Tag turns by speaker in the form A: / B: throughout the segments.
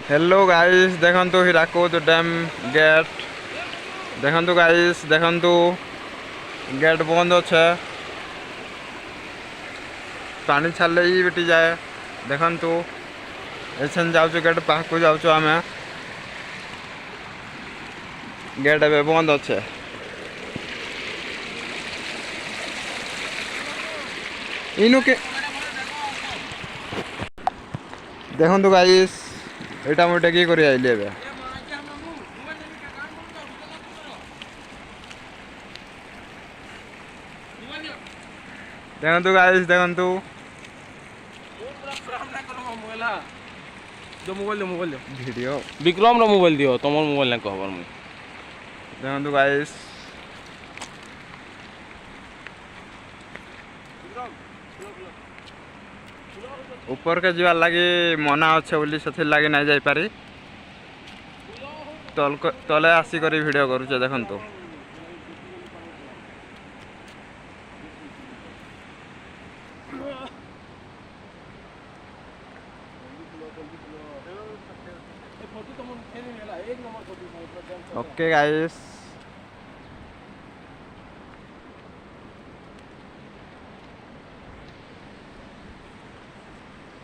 A: hello guys देखंतु Hirakud dam gate देखंतु guys देखंतु गेट बंद अच्छे पानी छाड़ले ही बेटी जाए देखंतु एछन जाउछु गेट पाखु जाउछु आमे गेट ए बंद अच्छे इनु के देखंतु गाइस एटा मोटे की करी आइले बे देखंतु गाइस देखंतु
B: जो मोबाइल दे
A: वीडियो
B: विक्रम रो मोबाइल दियो तमर मोबाइल ना कहबर मु
A: देखंतु गाइस ऊपर के जीवा लगी मना अच्छे बोली से लगी नहीं जाई पारी तले आसिक वीडियो करुचे देखंतु ओके गाइस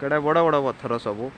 A: केड़े बड़ बड़ पत्थर सबू